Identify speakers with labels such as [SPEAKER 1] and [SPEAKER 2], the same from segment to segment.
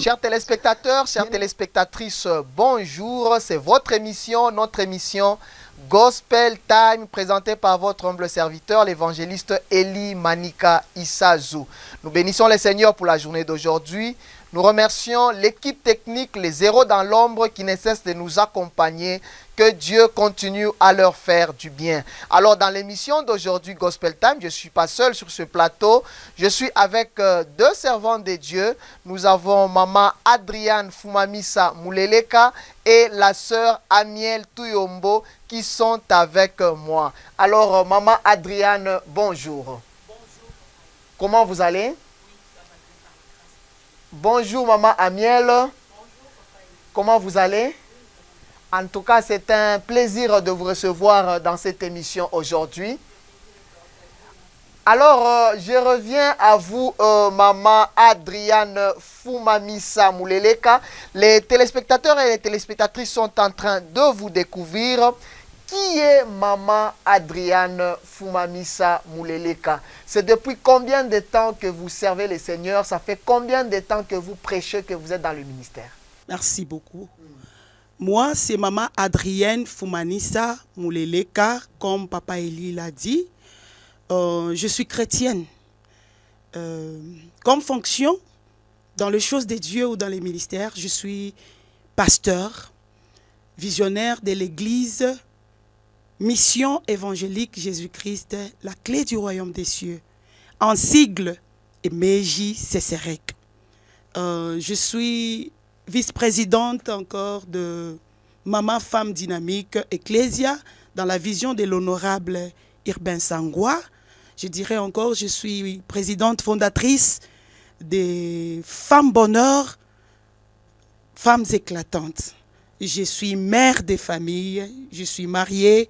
[SPEAKER 1] Chers téléspectateurs, chères téléspectatrices, bonjour. C'est votre émission, notre émission Gospel Time, présentée par votre humble serviteur, l'évangéliste Eli Manika Isazou. Nous bénissons le Seigneur pour la journée d'aujourd'hui. Nous remercions l'équipe technique, les héros dans l'ombre qui ne cessent de nous accompagner. Que Dieu continue à leur faire du bien. Alors dans l'émission d'aujourd'hui Gospel Time, je ne suis pas seul sur ce plateau. Je suis avec deux servants de Dieu. Nous avons maman Adriane Fumamisa Muleleka et la sœur Amiel Tuyombo qui sont avec moi. Alors maman Adriane, bonjour. Bonjour. Comment vous allez? Bonjour maman Amiel. Bonjour, comment vous allez? En tout cas, c'est un plaisir de vous recevoir dans cette émission aujourd'hui. Alors, je reviens à vous, maman Adriane Fumamisa Muleleka. Les téléspectateurs et les téléspectatrices sont en train de vous découvrir. Qui est maman Adriane Fumamisa Muleleka? C'est depuis combien de temps que vous servez le Seigneur? Ça fait combien de temps que vous prêchez, que vous êtes dans le ministère?
[SPEAKER 2] Merci beaucoup. Moi, c'est maman Adrienne Fumamisa Muleleka, comme papa Eli l'a dit. Je suis chrétienne. Comme fonction, dans les choses de Dieu ou dans les ministères, je suis pasteur, visionnaire de l'église, mission évangélique Jésus-Christ, la clé du royaume des cieux, en sigle Emeji Seserek. Je suis vice-présidente encore de Maman Femme Dynamique Ecclesia dans la vision de l'honorable Urbain Sangwa. Je dirais encore, je suis présidente fondatrice des Femmes Bonheur, Femmes Éclatantes. Je suis mère de famille, je suis mariée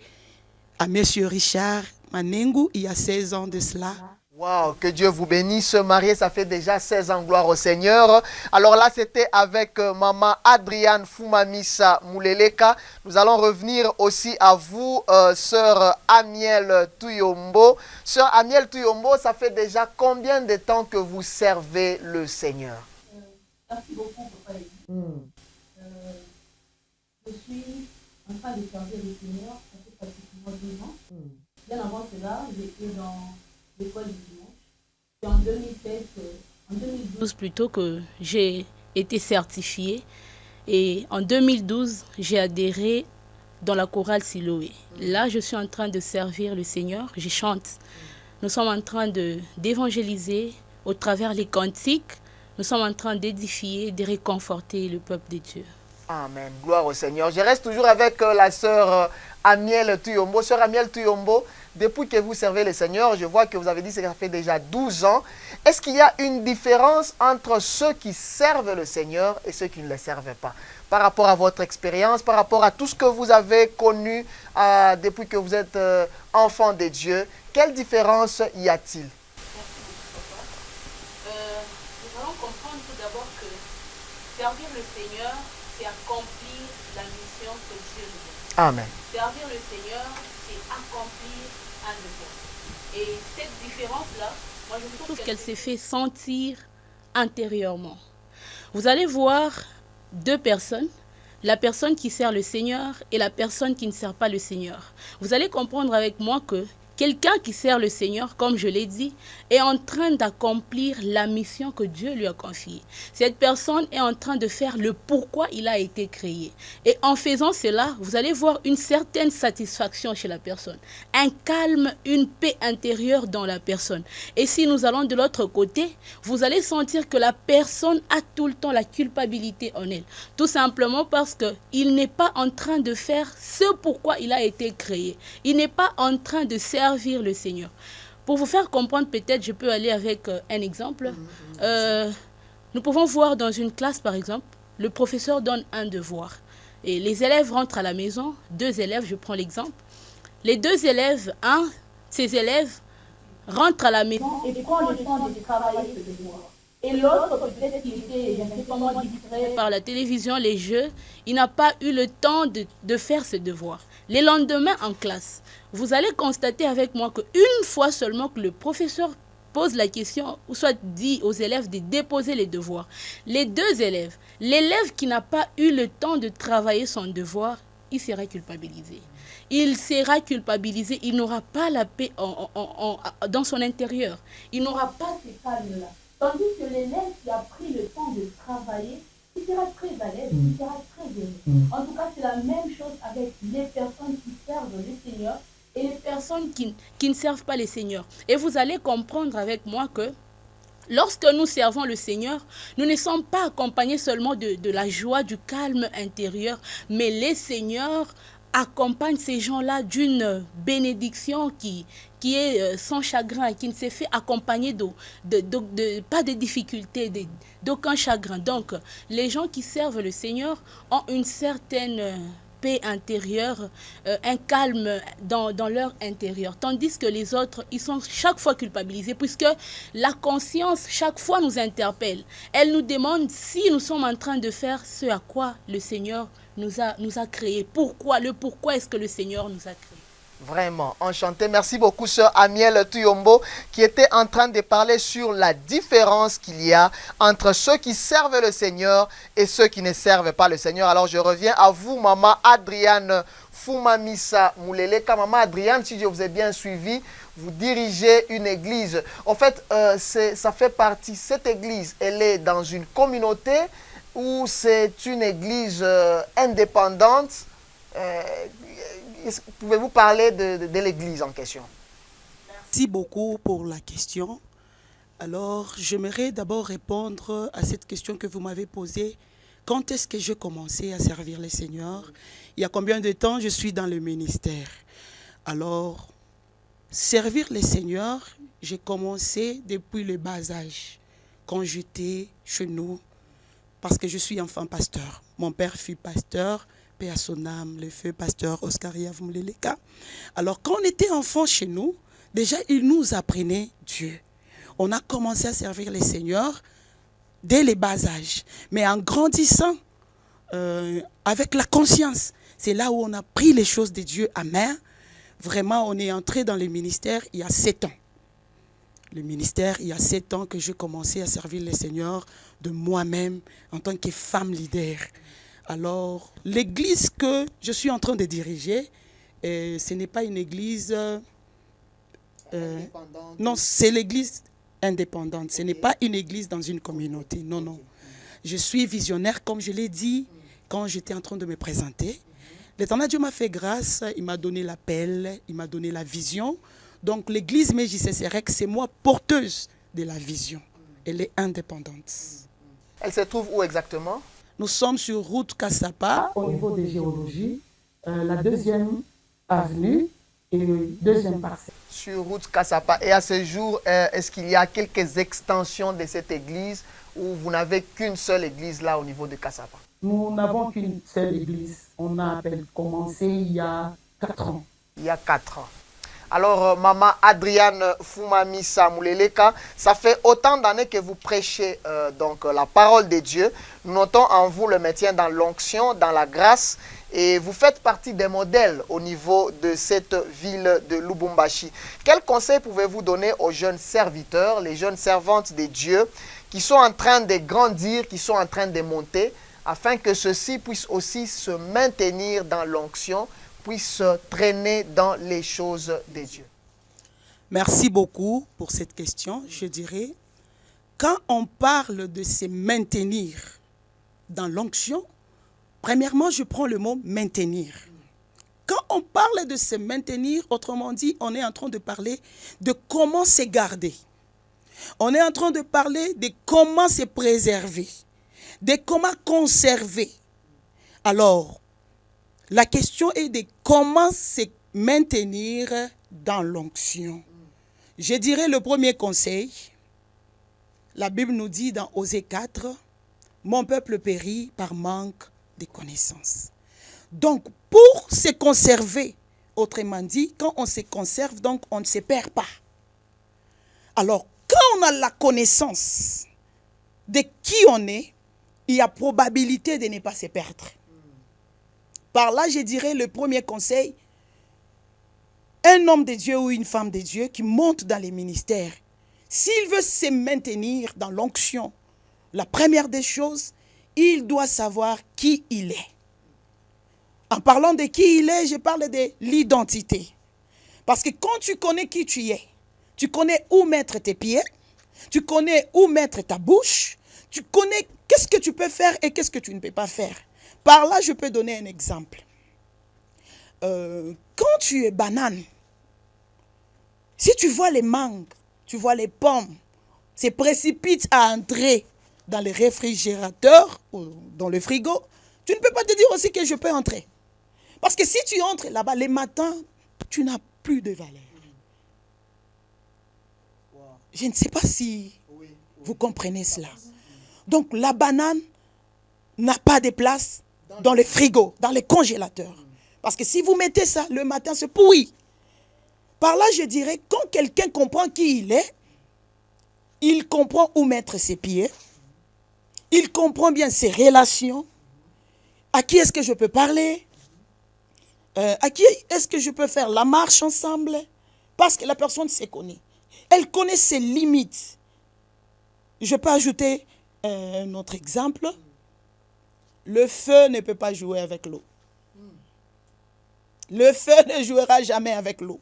[SPEAKER 2] à Monsieur Richard Manengu il y a 16 ans de cela.
[SPEAKER 1] Wow, que Dieu vous bénisse. Marié, ça fait déjà 16 ans, gloire au Seigneur. Alors là, c'était avec maman Adriane Fumamisa Muleleka. Nous allons revenir aussi à vous, sœur Amiel Tuyombo. Sœur Amiel Tuyombo, ça fait déjà combien de temps que vous servez le Seigneur?
[SPEAKER 3] Merci beaucoup, papa. Je suis en train de servir le Seigneur, ça fait pratiquement 2 ans. Bien avant cela, j'étais dans l'école du dimanche. Et en 2016, en 2012 plutôt, que j'ai été certifiée. Et en 2012, j'ai adhéré dans la chorale Siloé. Là, je suis en train de servir le Seigneur, je chante. Nous sommes en train d'évangéliser au travers les cantiques. Nous sommes en train d'édifier, de réconforter le peuple de Dieu.
[SPEAKER 1] Amen. Gloire au Seigneur. Je reste toujours avec la sœur Amiel Tuyombo. Sœur Amiel Tuyombo, depuis que vous servez le Seigneur, je vois que vous avez dit que ça fait déjà 12 ans. Est-ce qu'il y a une différence entre ceux qui servent le Seigneur et ceux qui ne le servent pas? Par rapport à votre expérience, par rapport à tout ce que vous avez connu depuis que vous êtes enfant de Dieu, quelle différence y a-t-il?
[SPEAKER 3] Nous allons comprendre tout d'abord que servir le Seigneur, c'est accomplir la mission que Dieu nous donne.
[SPEAKER 1] Amen.
[SPEAKER 3] Servir le Seigneur, c'est accomplir un devoir. Et cette différence-là, moi je trouve qu'elle s'est fait sentir intérieurement. Vous allez voir deux personnes, la personne qui sert le Seigneur et la personne qui ne sert pas le Seigneur. Vous allez comprendre avec moi que quelqu'un qui sert le Seigneur, comme je l'ai dit, est en train d'accomplir la mission que Dieu lui a confiée. Cette personne est en train de faire le pourquoi il a été créé. Et en faisant cela, vous allez voir une certaine satisfaction chez la personne, un calme, une paix intérieure dans la personne. Et si nous allons de l'autre côté, vous allez sentir que la personne a tout le temps la culpabilité en elle. Tout simplement parce qu'il n'est pas en train de faire ce pourquoi il a été créé. Il n'est pas en train de servir le Seigneur. Pour vous faire comprendre, peut-être je peux aller avec un exemple. Nous pouvons voir dans une classe, par exemple, le professeur donne un devoir. Et les élèves rentrent à la maison, 2 élèves, je prends l'exemple. Les 2 élèves, un de ces élèves rentre à la maison et prend le temps de travailler ce devoir. Et l'autre, peut-être qu'il était, je ne sais comment, distrait par la télévision, les jeux, il n'a pas eu le temps de faire ce devoir. Les lendemains en classe, vous allez constater avec moi qu'une fois seulement que le professeur pose la question, ou soit dit aux élèves de déposer les devoirs. Les deux élèves, l'élève qui n'a pas eu le temps de travailler son devoir, il sera culpabilisé. Il sera culpabilisé, il n'aura pas la paix dans son intérieur. Il n'aura pas ce calme-là. Tandis que l'élève qui a pris le temps de travailler, il sera très à l'aise, il sera très aimé. En tout cas, c'est la même chose avec les personnes qui servent le Seigneur et les personnes qui ne servent pas le Seigneur. Et vous allez comprendre avec moi que lorsque nous servons le Seigneur, nous ne sommes pas accompagnés seulement de la joie, du calme intérieur, mais les Seigneurs accompagnent ces gens-là d'une bénédiction qui est sans chagrin, qui ne s'est fait accompagner pas de difficultés, d'aucun chagrin. Donc, les gens qui servent le Seigneur ont une certaine paix intérieure, un calme dans leur intérieur. Tandis que les autres, ils sont chaque fois culpabilisés, puisque la conscience, chaque fois, nous interpelle. Elle nous demande si nous sommes en train de faire ce à quoi le Seigneur nous a créés. Pourquoi est-ce que le Seigneur nous a créés?
[SPEAKER 1] Vraiment, enchanté. Merci beaucoup, sœur Amiel Tuyombo, qui était en train de parler sur la différence qu'il y a entre ceux qui servent le Seigneur et ceux qui ne servent pas le Seigneur. Alors, je reviens à vous, maman Adriane Fumamisa Muleleka. Maman Adriane, si je vous ai bien suivi, vous dirigez une église. En fait, ça fait partie, cette église, elle est dans une communauté ou c'est une église indépendante? Pouvez-vous parler de l'église en question?
[SPEAKER 2] Merci beaucoup pour la question. Alors, j'aimerais d'abord répondre à cette question que vous m'avez posée. Quand est-ce que j'ai commencé à servir le Seigneur? Il y a combien de temps je suis dans le ministère? Alors, servir le Seigneur, j'ai commencé depuis le bas âge, quand j'étais chez nous, parce que je suis enfant pasteur. Mon père fut pasteur, paix à son âme, le feu pasteur Oscar Muleleka. Alors, quand on était enfant chez nous, déjà, il nous apprenait Dieu. On a commencé à servir le Seigneur dès les bas âges. Mais en grandissant, avec la conscience, c'est là où on a pris les choses de Dieu à main. Vraiment, on est entré dans le ministère il y a 7 ans. Le ministère, il y a 7 ans que j'ai commencé à servir le Seigneur de moi-même en tant que femme leader. Alors, l'église que je suis en train de diriger, ce n'est pas une église... non, c'est l'église indépendante. Ce n'est pas une église dans une communauté. Non, non. Je suis visionnaire, comme je l'ai dit, quand j'étais en train de me présenter. L'Éternel Dieu m'a fait grâce, il m'a donné l'appel, il m'a donné la vision. Donc, l'église MJCCREC, c'est moi porteuse de la vision. Elle est indépendante.
[SPEAKER 1] Elle se trouve où exactement?
[SPEAKER 2] Nous sommes sur route Kassapa, au niveau des géologies, la 2e avenue et 2e parcelle.
[SPEAKER 1] Sur route Kassapa. Et à ce jour, est-ce qu'il y a quelques extensions de cette église ou vous n'avez qu'une seule église là au niveau de Kassapa?
[SPEAKER 2] Nous n'avons qu'une seule église. On a commencé il y a 4 ans.
[SPEAKER 1] Il y a 4 ans. Alors, maman Adriane Fumamisa Muleleka, ça fait autant d'années que vous prêchez donc la parole de Dieu. Nous notons en vous le maintien dans l'onction, dans la grâce. Et vous faites partie des modèles au niveau de cette ville de Lubumbashi. Quel conseil pouvez-vous donner aux jeunes serviteurs, les jeunes servantes de Dieu, qui sont en train de grandir, qui sont en train de monter, afin que ceux-ci puissent aussi se maintenir dans l'onction, puissent traîner dans les choses de Dieu?
[SPEAKER 2] Merci beaucoup pour cette question. Je dirais, quand on parle de se maintenir dans l'onction, premièrement, je prends le mot maintenir. Quand on parle de se maintenir, autrement dit, on est en train de parler de comment se garder. On est en train de parler de comment se préserver, de comment conserver. Alors, la question est de comment se maintenir dans l'onction. Je dirais le premier conseil, la Bible nous dit dans Osée 4, « Mon peuple périt par manque de connaissances. » Donc, pour se conserver, autrement dit, quand on se conserve, donc on ne se perd pas. Alors, quand on a la connaissance de qui on est, il y a probabilité de ne pas se perdre. Par là, je dirais le premier conseil, un homme de Dieu ou une femme de Dieu qui monte dans les ministères, s'il veut se maintenir dans l'onction, la première des choses, il doit savoir qui il est. En parlant de qui il est, je parle de l'identité. Parce que quand tu connais qui tu es, tu connais où mettre tes pieds, tu connais où mettre ta bouche, tu connais qu'est-ce que tu peux faire et qu'est-ce que tu ne peux pas faire. Par là, je peux donner un exemple. Quand tu es banane, si tu vois les mangues, tu vois les pommes, se précipitent à entrer dans le réfrigérateur ou dans le frigo, tu ne peux pas te dire aussi que je peux entrer. Parce que si tu entres là-bas, les matins, tu n'as plus de valeur. Je ne sais pas si vous comprenez cela. Donc la banane n'a pas de place dans le frigo, dans le congélateur. Parce que si vous mettez ça, le matin, c'est pourri. Par là, je dirais, quand quelqu'un comprend qui il est, il comprend où mettre ses pieds, il comprend bien ses relations, à qui est-ce que je peux parler, à qui est-ce que je peux faire la marche ensemble, parce que la personne se connaît. Elle connaît ses limites. Je peux ajouter un autre exemple. Le feu ne peut pas jouer avec l'eau. Le feu ne jouera jamais avec l'eau.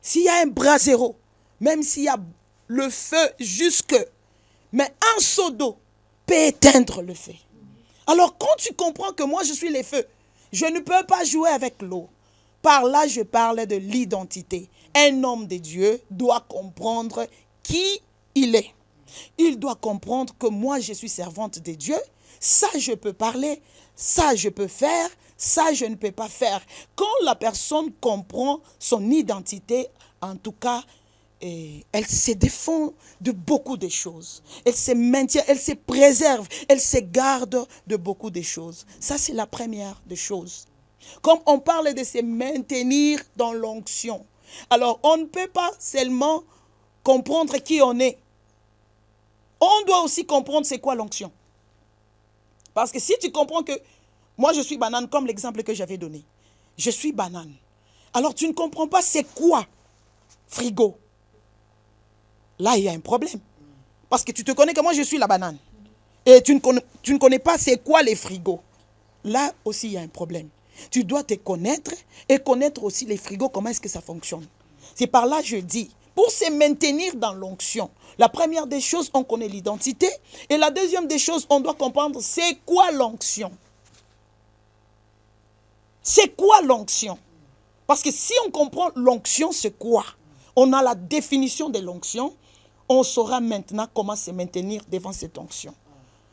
[SPEAKER 2] S'il y a un brasero, même s'il y a le feu jusque, mais un seau d'eau peut éteindre le feu. Alors quand tu comprends que moi je suis le feu, je ne peux pas jouer avec l'eau. Par là, je parle de l'identité. Un homme de Dieu doit comprendre qui il est. Il doit comprendre que moi je suis servante de Dieu. Ça, je peux parler. Ça, je peux faire. Ça, je ne peux pas faire. Quand la personne comprend son identité, en tout cas, elle se défend de beaucoup de choses. Elle se maintient, elle se préserve, elle se garde de beaucoup de choses. Ça, c'est la première des choses. Comme on parle de se maintenir dans l'onction. Alors, on ne peut pas seulement comprendre qui on est. On doit aussi comprendre c'est quoi l'onction. Parce que si tu comprends que moi je suis banane, comme l'exemple que j'avais donné. Je suis banane. Alors tu ne comprends pas c'est quoi frigo. Là, il y a un problème. Parce que tu te connais que moi je suis la banane. Et tu ne connais pas c'est quoi les frigos. Là aussi, il y a un problème. Tu dois te connaître et connaître aussi les frigos, comment est-ce que ça fonctionne. C'est par là que je dis, pour se maintenir dans l'onction, la première des choses, on connaît l'identité. Et la deuxième des choses, on doit comprendre c'est quoi l'onction. C'est quoi l'onction? Parce que si on comprend l'onction, c'est quoi? On a la définition de l'onction. On saura maintenant comment se maintenir devant cette onction.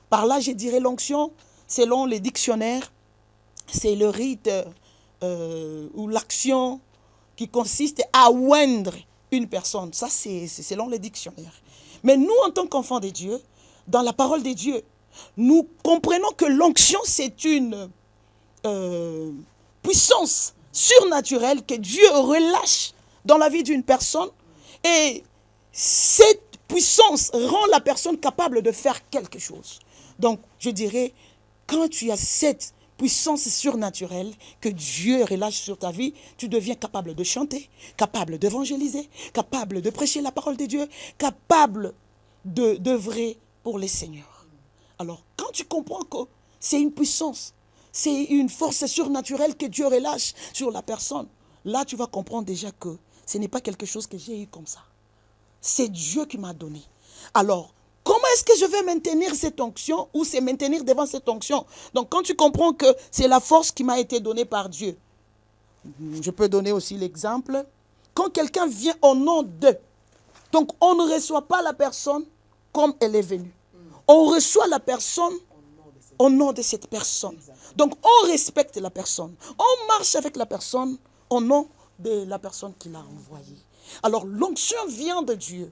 [SPEAKER 2] Par là, je dirais l'onction, selon les dictionnaires, c'est le rite ou l'action qui consiste à oindre une personne. Ça, c'est selon les dictionnaires. Mais nous, en tant qu'enfants de Dieu, dans la parole de Dieu, nous comprenons que l'onction, c'est une puissance surnaturelle que Dieu relâche dans la vie d'une personne. Et cette puissance rend la personne capable de faire quelque chose. Donc, je dirais, quand tu as cette puissance surnaturelle que Dieu relâche sur ta vie, tu deviens capable de chanter, capable d'évangéliser, capable de prêcher la parole de Dieu, capable d'œuvrer pour les seigneurs. Alors, quand tu comprends que c'est une puissance, c'est une force surnaturelle que Dieu relâche sur la personne, là, tu vas comprendre déjà que ce n'est pas quelque chose que j'ai eu comme ça. C'est Dieu qui m'a donné. Alors, comment est-ce que je vais maintenir cette onction ou se maintenir devant cette onction? Donc, quand tu comprends que c'est la force qui m'a été donnée par Dieu, je peux donner aussi l'exemple. Quand quelqu'un vient au nom d'eux, donc on ne reçoit pas la personne comme elle est venue. On reçoit la personne au nom de cette personne. Donc, on respecte la personne. On marche avec la personne au nom de la personne qui l'a envoyée. Alors, l'onction vient de Dieu.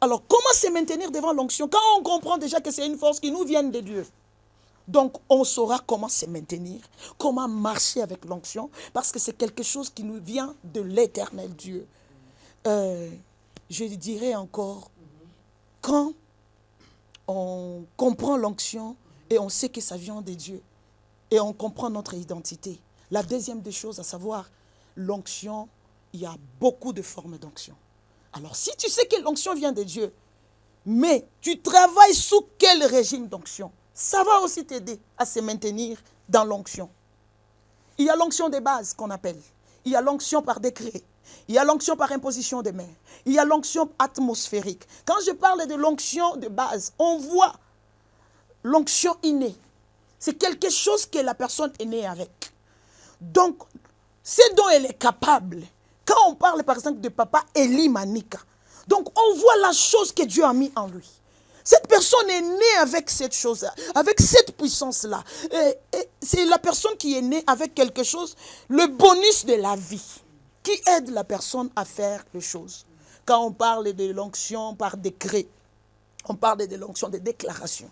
[SPEAKER 2] Alors, comment se maintenir devant l'onction? Quand on comprend déjà que c'est une force qui nous vient de Dieu. Donc, on saura comment se maintenir, comment marcher avec l'onction, parce que c'est quelque chose qui nous vient de l'éternel Dieu. Je dirais encore, quand on comprend l'onction et on sait que ça vient de Dieu, et on comprend notre identité. La deuxième des choses, à savoir, l'onction, il y a beaucoup de formes d'onction. Alors, si tu sais que l'onction vient de Dieu, mais tu travailles sous quel régime d'onction, ça va aussi t'aider à se maintenir dans l'onction. Il y a l'onction de base qu'on appelle. Il y a l'onction par décret. Il y a l'onction par imposition des mains. Il y a l'onction atmosphérique. Quand je parle de l'onction de base, on voit l'onction innée. C'est quelque chose que la personne est née avec. Donc, c'est dont elle est capable. Quand on parle par exemple de papa Eli Manika, donc on voit la chose que Dieu a mis en lui. Cette personne est née avec cette chose-là, avec cette puissance-là. Et c'est la personne qui est née avec quelque chose, le bonus de la vie, qui aide la personne à faire les choses. Quand on parle de l'onction par décret, on parle de l'onction de déclaration.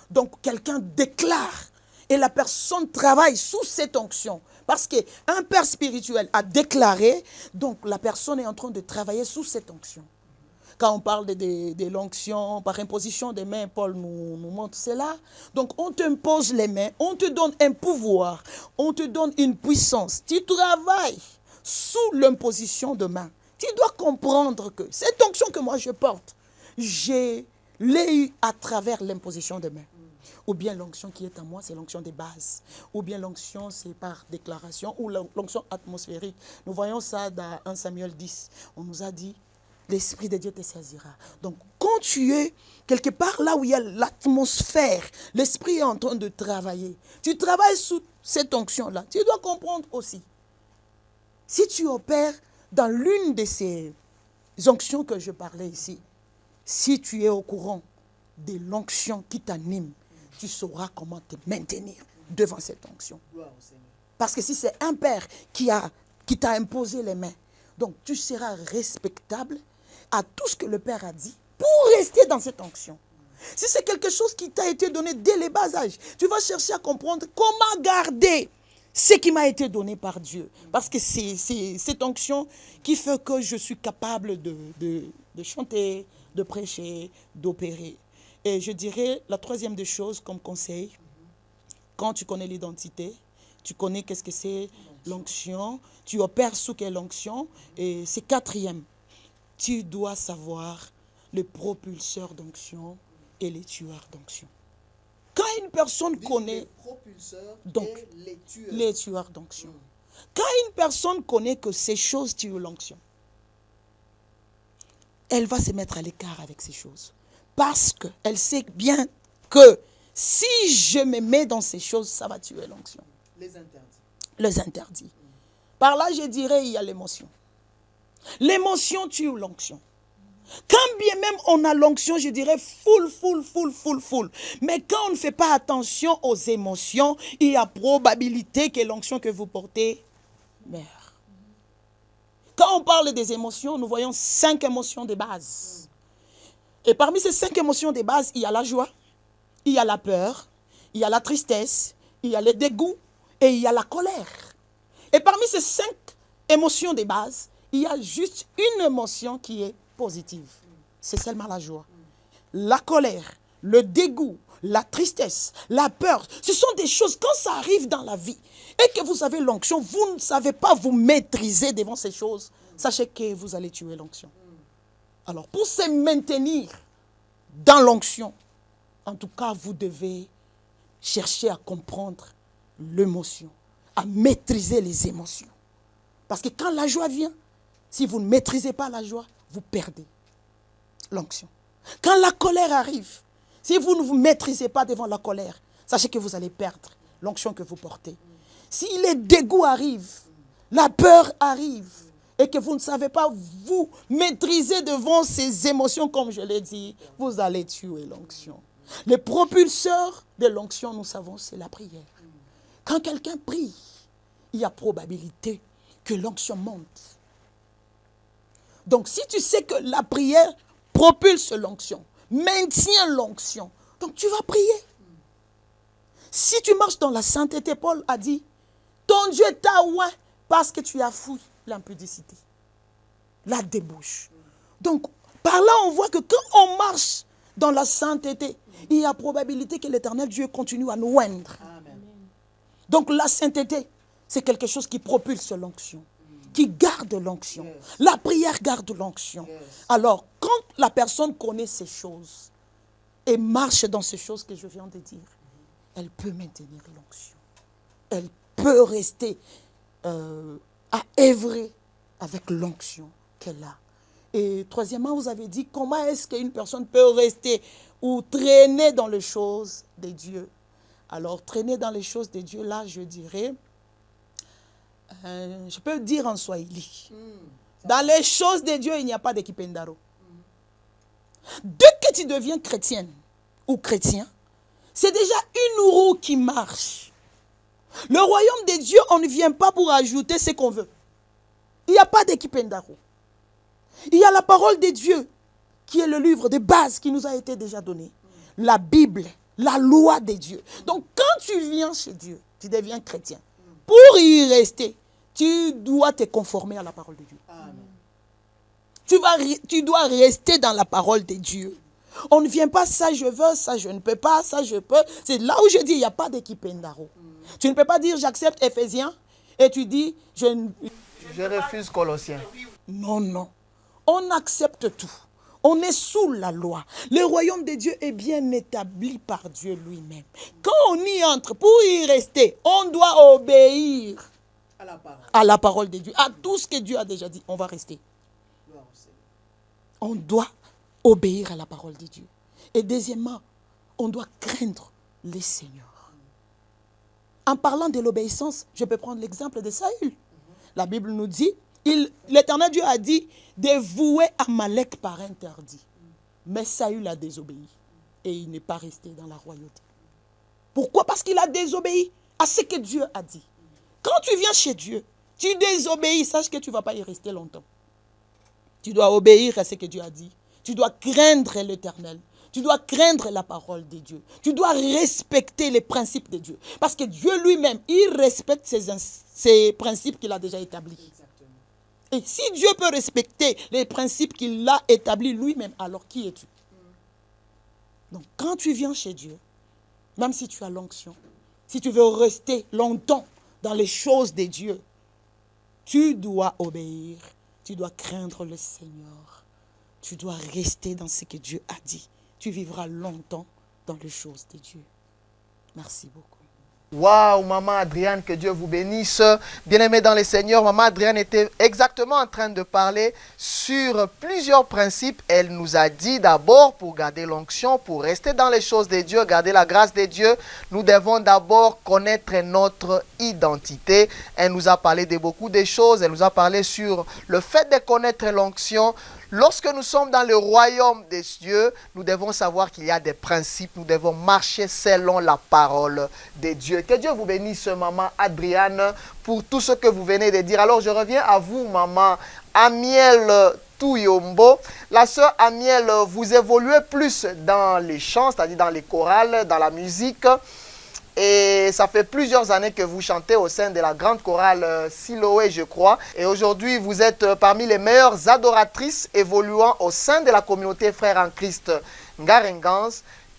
[SPEAKER 2] Donc quelqu'un déclare et la personne travaille sous cette onction. Parce qu'un père spirituel a déclaré, donc la personne est en train de travailler sous cette onction. Quand on parle de l'onction par imposition des mains, Paul nous montre cela. Donc on t'impose les mains, on te donne un pouvoir, on te donne une puissance. Tu travailles sous l'imposition de main. Tu dois comprendre que cette onction que moi je porte, je l'ai eue à travers l'imposition de main. Ou bien l'onction qui est à moi, c'est l'onction des bases. Ou bien l'onction, c'est par déclaration. Ou l'onction atmosphérique. Nous voyons ça dans 1 Samuel 10. On nous a dit, l'Esprit de Dieu te saisira. Donc, quand tu es quelque part là où il y a l'atmosphère, l'Esprit est en train de travailler. Tu travailles sous cette onction-là. Tu dois comprendre aussi. Si tu opères dans l'une de ces onctions que je parlais ici, si tu es au courant de l'onction qui t'anime, tu sauras comment te maintenir devant cette onction. Parce que si c'est un père qui t'a imposé les mains, donc tu seras respectable à tout ce que le père a dit pour rester dans cette onction. Si c'est quelque chose qui t'a été donné dès les bas âges, tu vas chercher à comprendre comment garder ce qui m'a été donné par Dieu. Parce que c'est cette onction qui fait que je suis capable de chanter, de prêcher, d'opérer. Et je dirais la troisième des choses comme conseil, quand tu connais l'identité, tu connais qu'est-ce que c'est l'onction, tu opères sous quelle onction, et c'est quatrième, tu dois savoir le propulseur d'onction et les tueurs d'onction. Quand une personne connaît donc les tueurs d'onction, quand une personne connaît que ces choses tuent l'onction, elle va se mettre à l'écart avec ces choses. Parce qu'elle sait bien que si je me mets dans ces choses, ça va tuer l'onction. Les interdits. Par là, je dirais, il y a l'émotion. L'émotion tue l'onction. Quand bien même on a l'onction, je dirais full. Mais quand on ne fait pas attention aux émotions, il y a probabilité que l'onction que vous portez meurt. Quand on parle des émotions, nous voyons 5 émotions de base. Et parmi ces 5 émotions de base, il y a la joie, il y a la peur, il y a la tristesse, il y a le dégoût et il y a la colère. Et parmi ces 5 émotions de base, il y a juste une émotion qui est positive. C'est seulement la joie. La colère, le dégoût, la tristesse, la peur, ce sont des choses, quand ça arrive dans la vie et que vous avez l'onction, vous ne savez pas vous maîtriser devant ces choses, sachez que vous allez tuer l'onction. Alors, pour se maintenir dans l'onction, en tout cas, vous devez chercher à comprendre l'émotion, à maîtriser les émotions. Parce que quand la joie vient, si vous ne maîtrisez pas la joie, vous perdez l'onction. Quand la colère arrive, si vous ne vous maîtrisez pas devant la colère, sachez que vous allez perdre l'onction que vous portez. Si les dégoûts arrivent, la peur arrive, et que vous ne savez pas vous maîtriser devant ces émotions, comme je l'ai dit, vous allez tuer l'onction. Le propulseur de l'onction, nous savons, c'est la prière. Quand quelqu'un prie, il y a probabilité que l'onction monte. Donc, si tu sais que la prière propulse l'onction, maintient l'onction, donc tu vas prier. Si tu marches dans la sainteté, Paul a dit, ton Dieu t'a oint parce que tu as fui l'impudicité, la débauche. Donc, par là, on voit que quand on marche dans la sainteté, il y a probabilité que l'Éternel Dieu continue à nous oindre. Amen. Donc, la sainteté, c'est quelque chose qui propulse l'onction. qui garde l'onction. La prière garde l'onction. Alors, quand la personne connaît ces choses et marche dans ces choses que je viens de dire, elle peut maintenir l'onction. Elle peut rester à œuvrer avec l'onction qu'elle a. Et troisièmement, vous avez dit, comment est-ce qu'une personne peut rester ou traîner dans les choses de Dieu? Alors, traîner dans les choses de Dieu, là, je dirais, je peux dire en swahili, dans les choses de Dieu, il n'y a pas d'équipendaro. Dès que tu deviens chrétienne ou chrétien, c'est déjà une roue qui marche. Le royaume de Dieu, on ne vient pas pour ajouter ce qu'on veut. Il n'y a pas d'équipendaro. Il y a la parole de Dieu, qui est le livre de base qui nous a été déjà donné. La Bible, la loi de Dieu. Donc, quand tu viens chez Dieu, tu deviens chrétien. Pour y rester, tu dois te conformer à la parole de Dieu. Tu dois rester dans la parole de Dieu. On ne vient pas, ça je veux, ça je ne peux pas, ça je peux. C'est là où je dis, il n'y a pas d'équipendaro. Tu ne peux pas dire, j'accepte Éphésiens, et tu dis, je
[SPEAKER 1] refuse Colossiens.
[SPEAKER 2] Non, non. On accepte tout. On est sous la loi. Le royaume de Dieu est bien établi par Dieu lui-même. Quand on y entre, pour y rester, on doit obéir à la parole de Dieu. À tout ce que Dieu a déjà dit, on va rester. On doit obéir à la parole de Dieu. Et deuxièmement, on doit craindre le Seigneur. En parlant de l'obéissance, je peux prendre l'exemple de Saül. La Bible nous dit, l'Éternel Dieu a dit de vouer Amalek par interdit. Mais Saül a désobéi. Et il n'est pas resté dans la royauté. Pourquoi? Parce qu'il a désobéi à ce que Dieu a dit. Quand tu viens chez Dieu, tu désobéis, sache que tu ne vas pas y rester longtemps. Tu dois obéir à ce que Dieu a dit. Tu dois craindre l'Éternel. Tu dois craindre la parole de Dieu. Tu dois respecter les principes de Dieu. Parce que Dieu lui-même, il respecte ces principes qu'il a déjà établis. Exactement. Et si Dieu peut respecter les principes qu'il a établis lui-même, alors qui es-tu? Donc quand tu viens chez Dieu, même si tu as l'onction, si tu veux rester longtemps dans les choses de Dieu, tu dois obéir. Tu dois craindre le Seigneur. Tu dois rester dans ce que Dieu a dit. Tu vivras longtemps dans les choses de Dieu. Merci beaucoup.
[SPEAKER 1] Waouh, maman Adrienne, que Dieu vous bénisse. Bien-aimés dans le Seigneur, maman Adrienne était exactement en train de parler sur plusieurs principes. Elle nous a dit d'abord, pour garder l'onction, pour rester dans les choses de Dieu, garder la grâce de Dieu, nous devons d'abord connaître notre identité. Elle nous a parlé de beaucoup de choses. Elle nous a parlé sur le fait de connaître l'onction. Lorsque nous sommes dans le royaume des cieux, nous devons savoir qu'il y a des principes. Nous devons marcher selon la parole de Dieu. Que Dieu vous bénisse, maman Adrienne, pour tout ce que vous venez de dire. Alors, je reviens à vous, maman Amiel Touyombo. La sœur Amiel, vous évoluez plus dans les chants, c'est-à-dire dans les chorales, dans la musique. Et ça fait plusieurs années que vous chantez au sein de la grande chorale Siloé, je crois. Et aujourd'hui, vous êtes parmi les meilleures adoratrices évoluant au sein de la communauté Frères en Christ Ngarengans.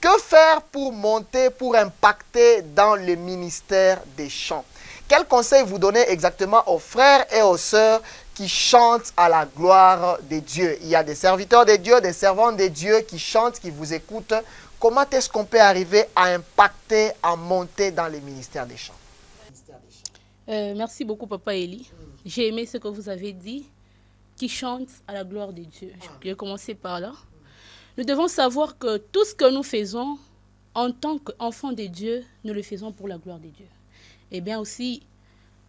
[SPEAKER 1] Que faire pour monter, pour impacter dans le ministère des chants? Quel conseil vous donnez exactement aux frères et aux sœurs qui chantent à la gloire de Dieu? Il y a des serviteurs de Dieu, des servants de Dieu qui chantent, qui vous écoutent. Comment est-ce qu'on peut arriver à impacter, à monter dans les ministères des chants?
[SPEAKER 3] Merci beaucoup, Papa Eli. J'ai aimé ce que vous avez dit, qui chante à la gloire de Dieu. Je vais commencer par là. Nous devons savoir que tout ce que nous faisons en tant qu'enfants de Dieu, nous le faisons pour la gloire de Dieu. Et bien aussi,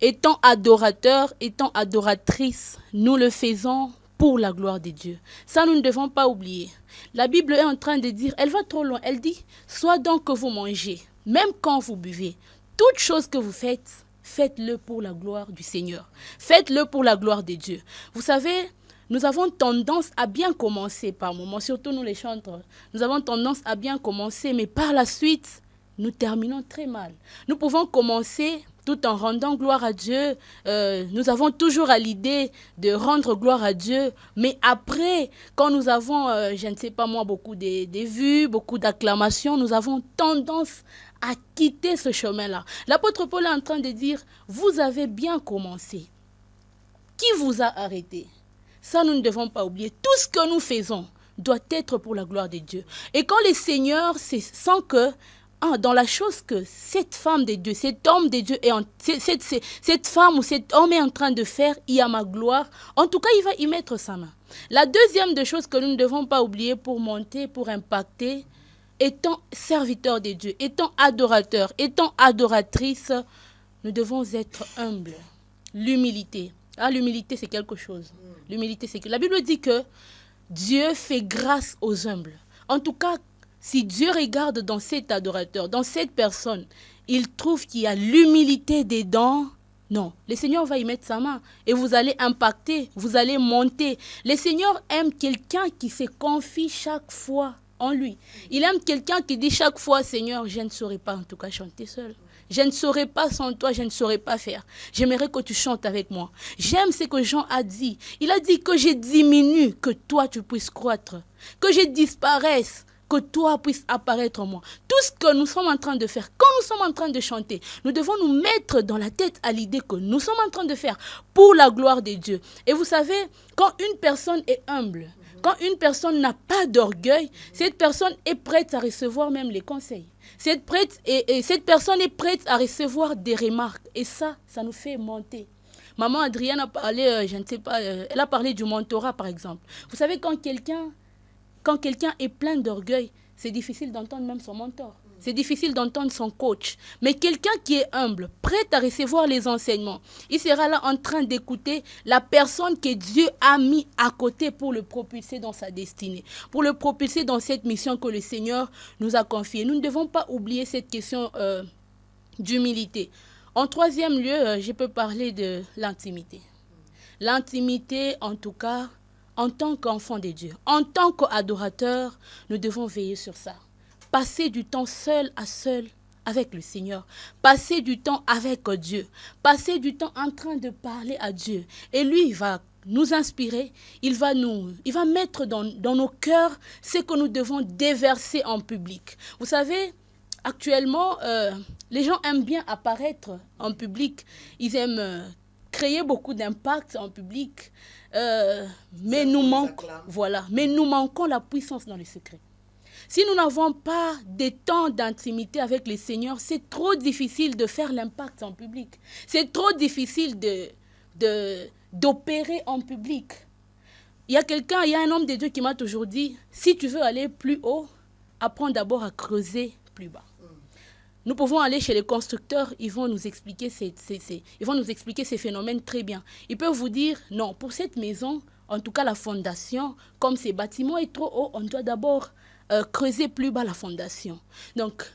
[SPEAKER 3] étant adorateurs, étant adoratrices, nous le faisons pour la gloire de Dieu. Ça, nous ne devons pas oublier. La Bible est en train de dire, elle va trop loin, elle dit, soit donc que vous mangez, même quand vous buvez, toute chose que vous faites, faites-le pour la gloire du Seigneur. Faites-le pour la gloire de Dieu. Vous savez, nous avons tendance à bien commencer par moments, surtout nous les chanteurs. Nous avons tendance à bien commencer, mais par la suite, nous terminons très mal. Nous pouvons commencer tout en rendant gloire à Dieu. Nous avons toujours à l'idée de rendre gloire à Dieu. Mais après, quand nous avons, je ne sais pas moi, beaucoup de vues, beaucoup d'acclamations, nous avons tendance à quitter ce chemin-là. L'apôtre Paul est en train de dire, vous avez bien commencé. Qui vous a arrêté? Ça, nous ne devons pas oublier. Tout ce que nous faisons doit être pour la gloire de Dieu. Et quand le Seigneur sent que dans la chose que cette femme de Dieu, cet homme de Dieu, cette femme ou cet homme est en train de faire, il y a ma gloire, en tout cas, il va y mettre sa main. La deuxième des choses que nous ne devons pas oublier pour monter, pour impacter, étant serviteur de Dieu, étant adorateur, étant adoratrice, nous devons être humbles. L'humilité. Ah, l'humilité, c'est quelque chose. L'humilité, c'est que la Bible dit que Dieu fait grâce aux humbles. En tout cas, si Dieu regarde dans cet adorateur, dans cette personne, il trouve qu'il y a l'humilité dedans, non, le Seigneur va y mettre sa main et vous allez impacter, vous allez monter. Le Seigneur aime quelqu'un qui se confie chaque fois en lui. Il aime quelqu'un qui dit chaque fois, Seigneur, je ne saurais pas en tout cas chanter seul. Je ne saurais pas sans toi, je ne saurais pas faire. J'aimerais que tu chantes avec moi. J'aime ce que Jean a dit. Il a dit que je diminue, que toi tu puisses croître. Que je disparaisse, que toi puisses apparaître en moi. Tout ce que nous sommes en train de faire, quand nous sommes en train de chanter, nous devons nous mettre dans la tête à l'idée que nous sommes en train de faire pour la gloire de Dieu. Et vous savez, quand une personne est humble, quand une personne n'a pas d'orgueil, cette personne est prête à recevoir même les conseils. Cette personne est prête à recevoir des remarques. Et ça nous fait monter. Maman Adrienne a parlé, je ne sais pas, elle a parlé du mentorat par exemple. Vous savez, quand quelqu'un est plein d'orgueil, c'est difficile d'entendre même son mentor. C'est difficile d'entendre son coach. Mais quelqu'un qui est humble, prêt à recevoir les enseignements, il sera là en train d'écouter la personne que Dieu a mis à côté pour le propulser dans sa destinée, pour le propulser dans cette mission que le Seigneur nous a confiée. Nous ne devons pas oublier cette question d'humilité. En troisième lieu, je peux parler de l'intimité. L'intimité, en tout cas, en tant qu'enfant de Dieu, en tant qu'adorateur, nous devons veiller sur ça. Passer du temps seul à seul avec le Seigneur. Passer du temps avec Dieu. Passer du temps en train de parler à Dieu. Et lui, il va nous inspirer. Il va mettre dans nos cœurs ce que nous devons déverser en public. Vous savez, actuellement, les gens aiment bien apparaître en public. Ils aiment créer beaucoup d'impact en public. Mais nous manquons la puissance dans le secret. Si nous n'avons pas des temps d'intimité avec le Seigneur, c'est trop difficile de faire l'impact en public. C'est trop difficile d'opérer en public. Il y a un homme de Dieu qui m'a toujours dit, si tu veux aller plus haut, apprends d'abord à creuser plus bas. Nous pouvons aller chez les constructeurs, ils vont nous expliquer ces phénomènes très bien. Ils peuvent vous dire, non, pour cette maison, en tout cas la fondation, comme ces bâtiments est trop haut, on doit d'abord creuser plus bas la fondation. Donc,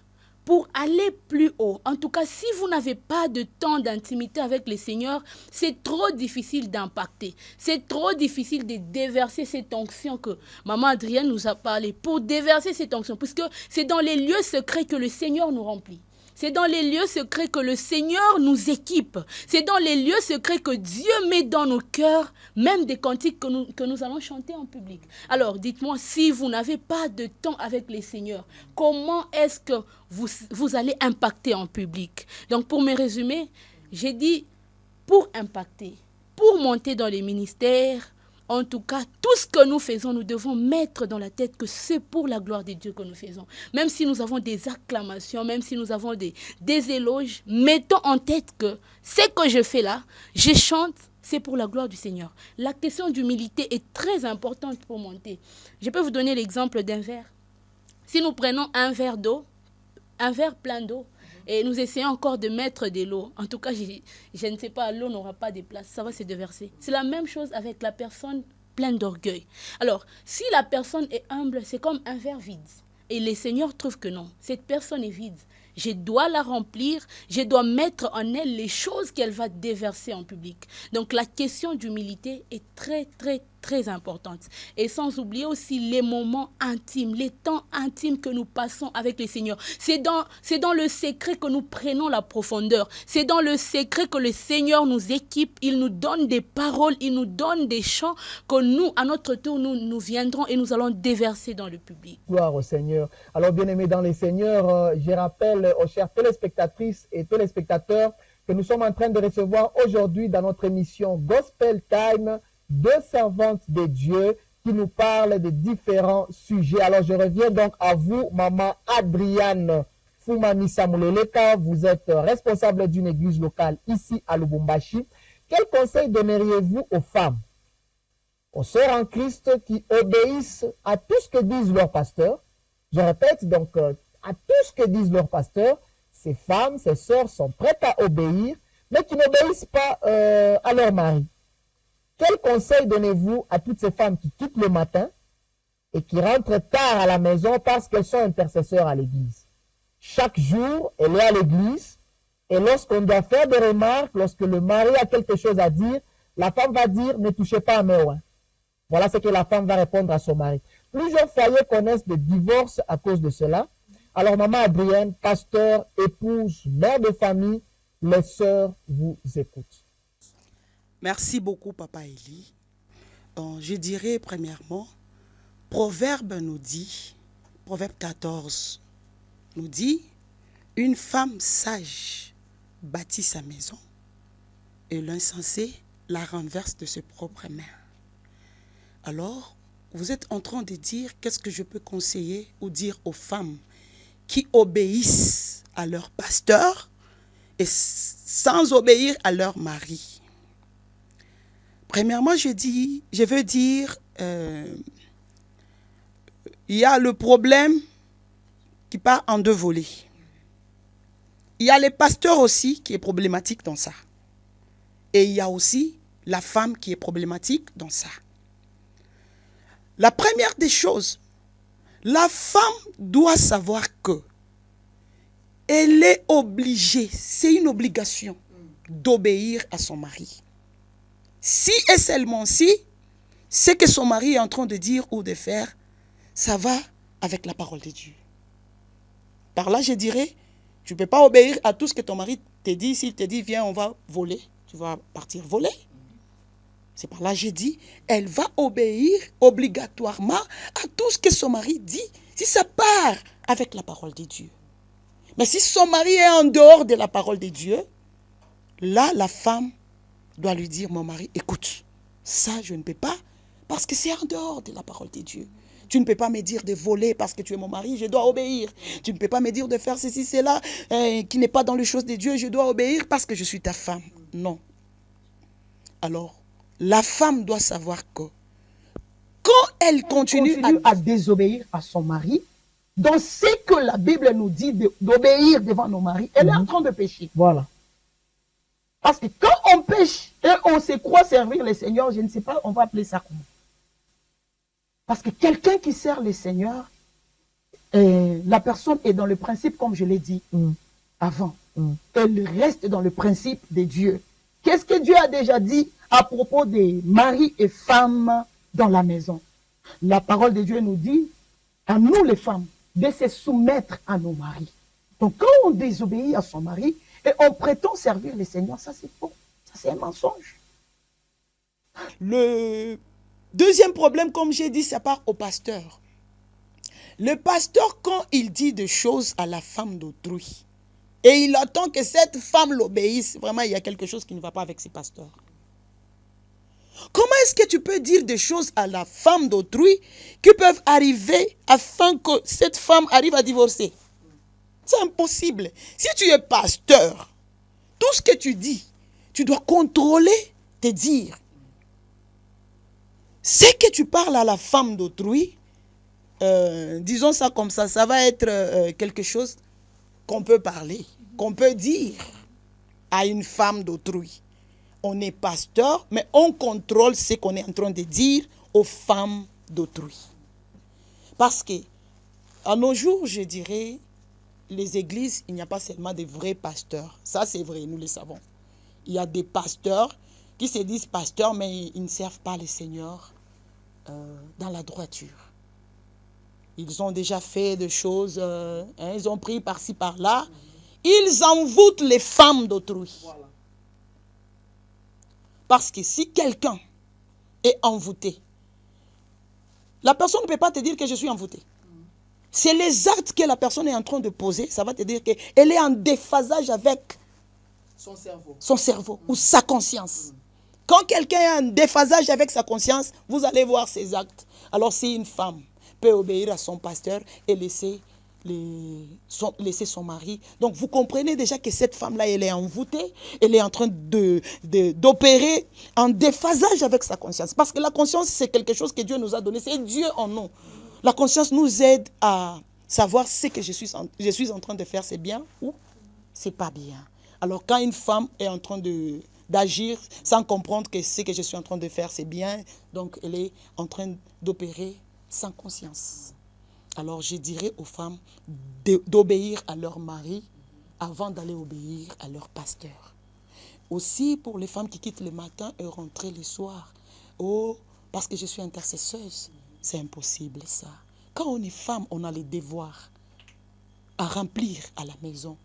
[SPEAKER 3] pour aller plus haut, en tout cas, si vous n'avez pas de temps d'intimité avec le Seigneur, c'est trop difficile d'impacter. C'est trop difficile de déverser cette onction que Maman Adrienne nous a parlé. Pour déverser cette onction, puisque c'est dans les lieux secrets que le Seigneur nous remplit. C'est dans les lieux secrets que le Seigneur nous équipe. C'est dans les lieux secrets que Dieu met dans nos cœurs, même des cantiques que nous allons chanter en public. Alors, dites-moi, si vous n'avez pas de temps avec le Seigneur, comment est-ce que vous allez impacter en public? Donc, pour me résumer, j'ai dit, pour impacter, pour monter dans les ministères, en tout cas, tout ce que nous faisons, nous devons mettre dans la tête que c'est pour la gloire de Dieu que nous faisons. Même si nous avons des acclamations, même si nous avons des éloges, mettons en tête que ce que je fais là, je chante, c'est pour la gloire du Seigneur. La question d'humilité est très importante pour monter. Je peux vous donner l'exemple d'un verre. Si nous prenons un verre d'eau, un verre plein d'eau, et nous essayons encore de mettre de l'eau. En tout cas, je ne sais pas, l'eau n'aura pas de place, ça va se déverser. C'est la même chose avec la personne pleine d'orgueil. Alors, si la personne est humble, c'est comme un verre vide. Et le Seigneur trouve que non, cette personne est vide. Je dois la remplir, je dois mettre en elle les choses qu'elle va déverser en public. Donc la question d'humilité est très, très, très importante. Et sans oublier aussi les moments intimes, les temps intimes que nous passons avec le Seigneur. C'est dans le secret que nous prenons la profondeur. C'est dans le secret que le Seigneur nous équipe. Il nous donne des paroles, il nous donne des chants que nous, à notre tour, nous viendrons et nous allons déverser dans le public.
[SPEAKER 1] Gloire au Seigneur. Alors, bien-aimés dans les Seigneurs, je rappelle aux chères téléspectatrices et téléspectateurs que nous sommes en train de recevoir aujourd'hui dans notre émission Gospel Time, deux servantes de Dieu qui nous parlent de différents sujets. Alors je reviens donc à vous, maman Adriane Foumani Samuleleka. Vous êtes responsable d'une église locale ici à Lubumbashi. Quel conseil donneriez-vous aux femmes, aux sœurs en Christ qui obéissent à tout ce que disent leurs pasteurs? Je répète donc, à tout ce que disent leurs pasteurs, ces femmes, ces sœurs sont prêtes à obéir, mais qui n'obéissent pas à leur mari. Quel conseil donnez-vous à toutes ces femmes qui quittent le matin et qui rentrent tard à la maison parce qu'elles sont intercesseurs à l'église? Chaque jour, elle est à l'église et lorsqu'on doit faire des remarques, lorsque le mari a quelque chose à dire, la femme va dire « ne touchez pas à mes oins ». Voilà ce que la femme va répondre à son mari. Plusieurs foyers connaissent des divorces à cause de cela. Alors, maman Adrienne, pasteur, épouse, mère de famille, les sœurs vous écoutent.
[SPEAKER 2] Merci beaucoup, Papa Eli. Je dirais premièrement, Proverbe nous dit, Proverbe 14 nous dit, une femme sage bâtit sa maison et l'insensé la renverse de ses propres mains. Alors, vous êtes en train de dire qu'est-ce que je peux conseiller ou dire aux femmes qui obéissent à leur pasteur et sans obéir à leur mari. Premièrement, je veux dire, il y a le problème qui part en deux volets. Il y a les pasteurs aussi qui est problématique dans ça. Et il y a aussi la femme qui est problématique dans ça. La première des choses, la femme doit savoir que elle est obligée, c'est une obligation d'obéir à son mari. Si et seulement si, ce que son mari est en train de dire ou de faire, ça va avec la parole de Dieu. Par là, je dirais, tu ne peux pas obéir à tout ce que ton mari te dit. S'il te dit, viens, on va voler, tu vas partir voler. C'est par là que j'ai dit, elle va obéir obligatoirement à tout ce que son mari dit, si ça part avec la parole de Dieu. Mais si son mari est en dehors de la parole de Dieu, là, la femme doit lui dire, mon mari, écoute, ça, je ne peux pas, parce que c'est en dehors de la parole de Dieu. Tu ne peux pas me dire de voler parce que tu es mon mari, je dois obéir. Tu ne peux pas me dire de faire ceci, cela, qui n'est pas dans les choses de Dieu, je dois obéir parce que je suis ta femme. Non. Alors, la femme doit savoir que quand elle continue à désobéir à son mari, dans ce que la Bible nous dit d'obéir devant nos maris, elle est en train de pécher.
[SPEAKER 1] Voilà.
[SPEAKER 2] Parce que quand on pêche et on se croit servir le Seigneur, je ne sais pas, on va appeler ça comment. Parce que quelqu'un qui sert le Seigneur, la personne est dans le principe, comme je l'ai dit avant. Elle reste dans le principe de Dieu. Qu'est-ce que Dieu a déjà dit à propos des maris et femmes dans la maison? La parole de Dieu nous dit, à nous les femmes, de se soumettre à nos maris. Donc quand on désobéit à son mari et on prétend servir le Seigneur, ça c'est faux, ça c'est un mensonge. Le deuxième problème, comme j'ai dit, ça part au pasteur. Le pasteur, quand il dit des choses à la femme d'autrui, et il attend que cette femme l'obéisse, vraiment il y a quelque chose qui ne va pas avec ces pasteurs. Comment est-ce que tu peux dire des choses à la femme d'autrui qui peuvent arriver afin que cette femme arrive à divorcer? C'est impossible. Si tu es pasteur, tout ce que tu dis, tu dois contrôler tes dires. Ce que tu parles à la femme d'autrui, disons ça comme ça va être quelque chose qu'on peut parler, qu'on peut dire à une femme d'autrui. On est pasteur, mais on contrôle ce qu'on est en train de dire aux femmes d'autrui. Parce que, à nos jours, je dirais, les églises, il n'y a pas seulement des vrais pasteurs. Ça, c'est vrai, nous le savons. Il y a des pasteurs qui se disent pasteurs, mais ils ne servent pas le Seigneur dans la droiture. Ils ont déjà fait des choses, ils ont pris par-ci, par-là. Ils envoûtent les femmes d'autrui. Voilà. Parce que si quelqu'un est envoûté, la personne ne peut pas te dire que je suis envoûté. C'est les actes que la personne est en train de poser, ça va te dire qu'elle est en déphasage avec son cerveau ou sa conscience. Quand quelqu'un a un déphasage avec sa conscience, vous allez voir ses actes. Alors si une femme peut obéir à son pasteur et laisser son mari. Donc vous comprenez déjà que cette femme-là, elle est envoûtée, elle est en train d'opérer en déphasage avec sa conscience. Parce que la conscience, c'est quelque chose que Dieu nous a donné, c'est Dieu en nous. La conscience nous aide à savoir ce que je suis en train de faire, c'est bien ou c'est pas bien. Alors quand une femme est en train d'agir sans comprendre que ce que je suis en train de faire, c'est bien, donc elle est en train d'opérer sans conscience. Alors je dirais aux femmes d'obéir à leur mari avant d'aller obéir à leur pasteur. Aussi pour les femmes qui quittent le matin et rentrent le soir. Oh, parce que je suis intercesseuse, c'est impossible ça. Quand on est femme, on a les devoirs à remplir à la maison.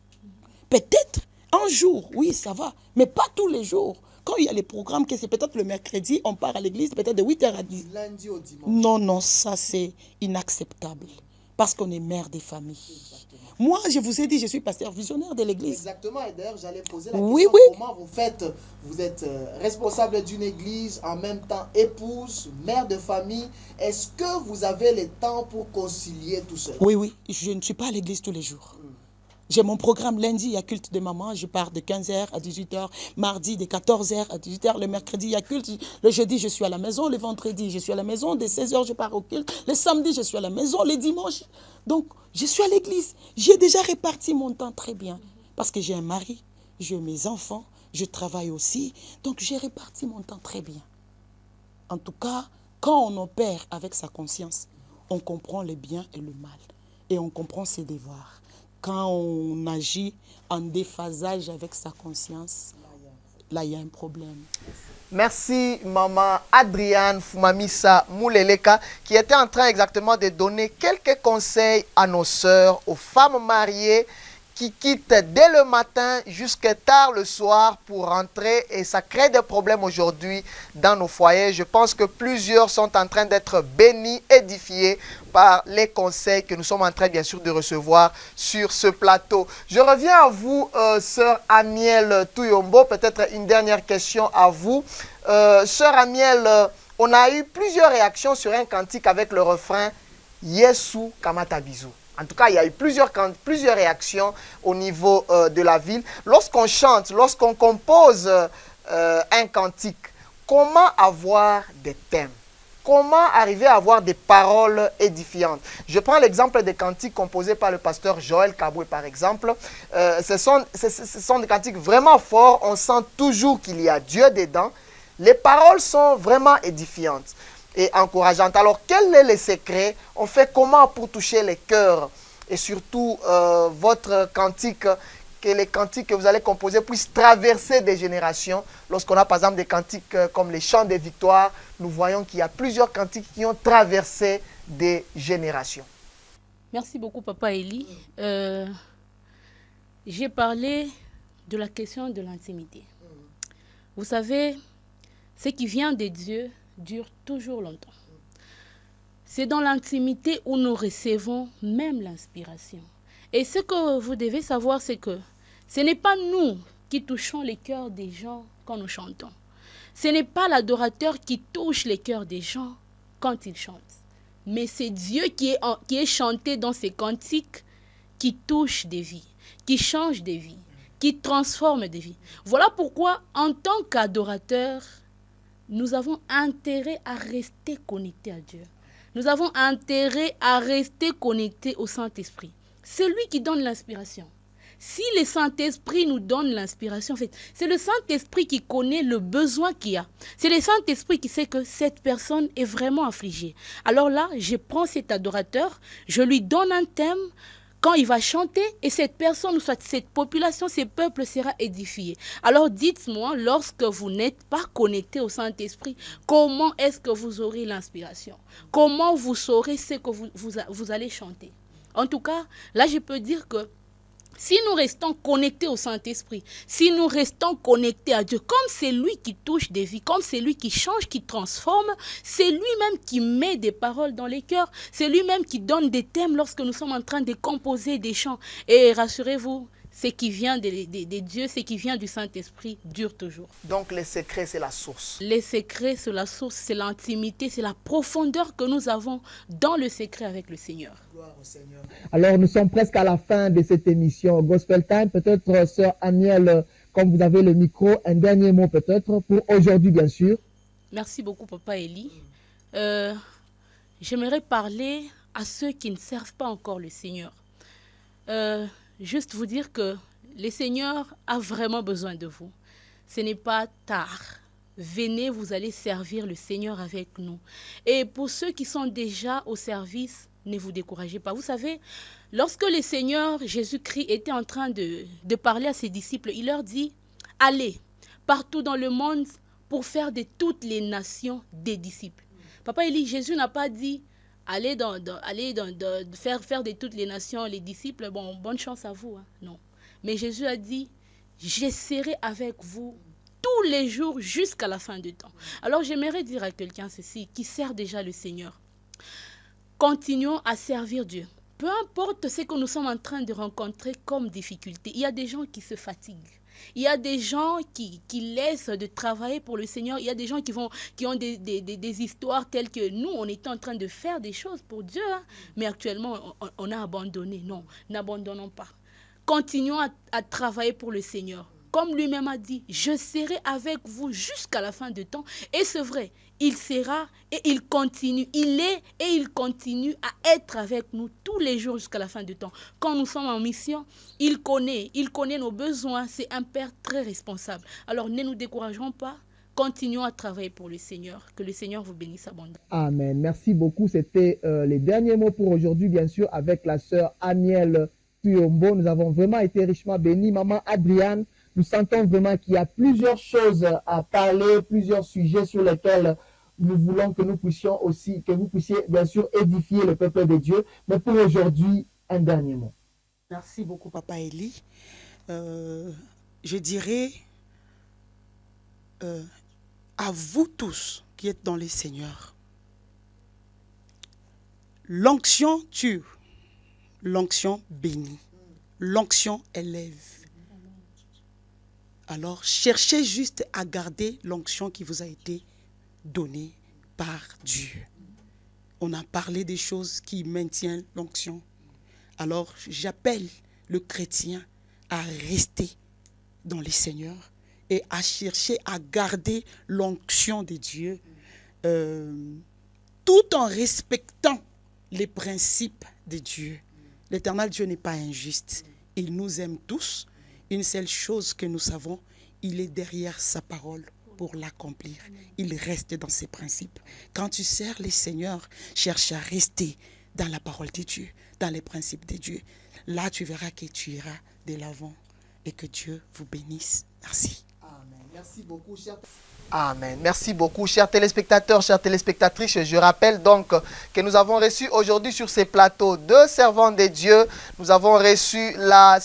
[SPEAKER 2] Peut-être un jour, oui, ça va, mais pas tous les jours. Quand il y a les programmes, que c'est peut-être le mercredi, on part à l'église, peut-être de 8h à 10.
[SPEAKER 1] Lundi au dimanche.
[SPEAKER 2] Non, ça c'est inacceptable. Parce qu'on est mère des familles. Exactement. Moi, je vous ai dit, je suis pasteur visionnaire de l'église.
[SPEAKER 1] Exactement, et d'ailleurs, j'allais poser la question, comment vous faites? Vous êtes responsable d'une église, en même temps épouse, mère de famille. Est-ce que vous avez le temps pour concilier tout cela?
[SPEAKER 2] Oui, je ne suis pas à l'église tous les jours. J'ai mon programme lundi, il y a culte de maman, je pars de 15h à 18h, mardi de 14h à 18h, le mercredi il y a culte, le jeudi je suis à la maison, le vendredi je suis à la maison, de 16h je pars au culte, le samedi je suis à la maison, le dimanche. Donc je suis à l'église, j'ai déjà réparti mon temps très bien parce que j'ai un mari, j'ai mes enfants, je travaille aussi, donc j'ai réparti mon temps très bien. En tout cas, quand on opère avec sa conscience, on comprend le bien et le mal et on comprend ses devoirs. Quand on agit en déphasage avec sa conscience, là, il y a un problème.
[SPEAKER 1] Merci, maman Adriane Fumamisa Mouleleka, qui était en train exactement de donner quelques conseils à nos sœurs, aux femmes mariées, qui quittent dès le matin jusqu'à tard le soir pour rentrer, et ça crée des problèmes aujourd'hui dans nos foyers. Je pense que plusieurs sont en train d'être bénis, édifiés par les conseils que nous sommes en train bien sûr de recevoir sur ce plateau. Je reviens à vous, sœur Amiel Touyombo, peut-être une dernière question à vous. Sœur Amiel, on a eu plusieurs réactions sur un cantique avec le refrain « Yesu Kamata Bisou ». En tout cas, il y a eu plusieurs réactions au niveau de la ville. Lorsqu'on chante, lorsqu'on compose un cantique, comment avoir des thèmes? Comment arriver à avoir des paroles édifiantes? Je prends l'exemple des cantiques composés par le pasteur Joël Kaboué, par exemple. Ce sont des cantiques vraiment forts. On sent toujours qu'il y a Dieu dedans. Les paroles sont vraiment édifiantes et encourageante. Alors, quel est le secret? On fait comment pour toucher les cœurs? Et surtout, votre cantique, que les cantiques que vous allez composer puissent traverser des générations. Lorsqu'on a par exemple des cantiques comme les chants des victoires, nous voyons qu'il y a plusieurs cantiques qui ont traversé des générations.
[SPEAKER 3] Merci beaucoup, Papa Eli. J'ai parlé de la question de l'intimité. Vous savez, ce qui vient de Dieu dure toujours longtemps. C'est dans l'intimité où nous recevons même l'inspiration. Et ce que vous devez savoir, c'est que ce n'est pas nous qui touchons les cœurs des gens quand nous chantons. Ce n'est pas l'adorateur qui touche les cœurs des gens quand ils chantent. Mais c'est Dieu qui est chanté dans ces cantiques qui touche des vies, qui change des vies, qui transforme des vies. Voilà pourquoi, en tant qu'adorateur, nous avons intérêt à rester connectés à Dieu. Nous avons intérêt à rester connectés au Saint-Esprit. C'est lui qui donne l'inspiration. Si le Saint-Esprit nous donne l'inspiration, en fait, c'est le Saint-Esprit qui connaît le besoin qu'il y a. C'est le Saint-Esprit qui sait que cette personne est vraiment affligée. Alors là, je prends cet adorateur, je lui donne un thème, quand il va chanter, et cette personne, ou soit cette population, ce peuple sera édifié. Alors dites-moi, lorsque vous n'êtes pas connecté au Saint-Esprit, comment est-ce que vous aurez l'inspiration? Comment vous saurez ce que vous allez chanter? En tout cas, là je peux dire que si nous restons connectés au Saint-Esprit, si nous restons connectés à Dieu, comme c'est lui qui touche des vies, comme c'est lui qui change, qui transforme, c'est lui-même qui met des paroles dans les cœurs, c'est lui-même qui donne des thèmes lorsque nous sommes en train de composer des chants. Et rassurez-vous, ce qui vient des dieux, ce qui vient du Saint-Esprit dure toujours.
[SPEAKER 1] Donc les secrets, c'est la source.
[SPEAKER 3] Les secrets, c'est la source, c'est l'intimité, c'est la profondeur que nous avons dans le secret avec le Seigneur.
[SPEAKER 1] Gloire au Seigneur.
[SPEAKER 4] Alors, nous sommes presque à la fin de cette émission Gospel Time. Peut-être, sœur Aniel, comme vous avez le micro, un dernier mot peut-être pour aujourd'hui, bien sûr.
[SPEAKER 3] Merci beaucoup, Papa Eli. J'aimerais parler à ceux qui ne servent pas encore le Seigneur. Juste vous dire que le Seigneur a vraiment besoin de vous. Ce n'est pas tard. Venez, vous allez servir le Seigneur avec nous. Et pour ceux qui sont déjà au service, ne vous découragez pas. Vous savez, lorsque le Seigneur Jésus-Christ était en train de parler à ses disciples, il leur dit, allez partout dans le monde pour faire de toutes les nations des disciples. Papa Eli, Jésus n'a pas dit, allez faire de toutes les nations les disciples, bon, bonne chance à vous. Hein. Non. Mais Jésus a dit, je serai avec vous tous les jours jusqu'à la fin du temps. Alors j'aimerais dire à quelqu'un ceci, qui sert déjà le Seigneur. Continuons à servir Dieu. Peu importe ce que nous sommes en train de rencontrer comme difficulté, il y a des gens qui se fatiguent. Il y a des gens qui laissent de travailler pour le Seigneur. Il y a des gens qui ont des histoires telles que nous, on était en train de faire des choses pour Dieu. Hein, mais actuellement, on a abandonné. Non, n'abandonnons pas. Continuons à travailler pour le Seigneur. Comme lui-même a dit, je serai avec vous jusqu'à la fin du temps. Et c'est vrai, il sera et il continue. Il est et il continue à être avec nous tous les jours jusqu'à la fin du temps. Quand nous sommes en mission, il connaît nos besoins. C'est un Père très responsable. Alors ne nous décourageons pas. Continuons à travailler pour le Seigneur. Que le Seigneur vous bénisse abondamment.
[SPEAKER 4] Amen. Merci beaucoup. C'était les derniers mots pour aujourd'hui, bien sûr, avec la sœur Aniel Tuyombo. Nous avons vraiment été richement bénis. Maman Adriane, nous sentons vraiment qu'il y a plusieurs choses à parler, plusieurs sujets sur lesquels nous voulons que vous puissiez bien sûr édifier le peuple de Dieu. Mais pour aujourd'hui, un dernier mot.
[SPEAKER 2] Merci beaucoup, Papa Eli. Je dirais à vous tous qui êtes dans les Seigneurs, l'onction tue, l'onction bénit, l'onction élève. Alors, cherchez juste à garder l'onction qui vous a été donnée par Dieu. On a parlé des choses qui maintiennent l'onction. Alors, j'appelle le chrétien à rester dans les Seigneurs et à chercher à garder l'onction de Dieu tout en respectant les principes de Dieu. L'Éternel Dieu n'est pas injuste. Il nous aime tous. Une seule chose que nous savons, il est derrière sa parole pour l'accomplir. Il reste dans ses principes. Quand tu sers les Seigneurs, cherche à rester dans la parole de Dieu, dans les principes de Dieu. Là, tu verras que tu iras de l'avant et que Dieu vous bénisse. Merci.
[SPEAKER 1] Amen. Merci beaucoup, cher. Amen. Merci beaucoup, chers téléspectateurs, chères téléspectatrices. Je rappelle donc que nous avons reçu aujourd'hui sur ces plateaux deux servants de Dieu. Nous avons reçu la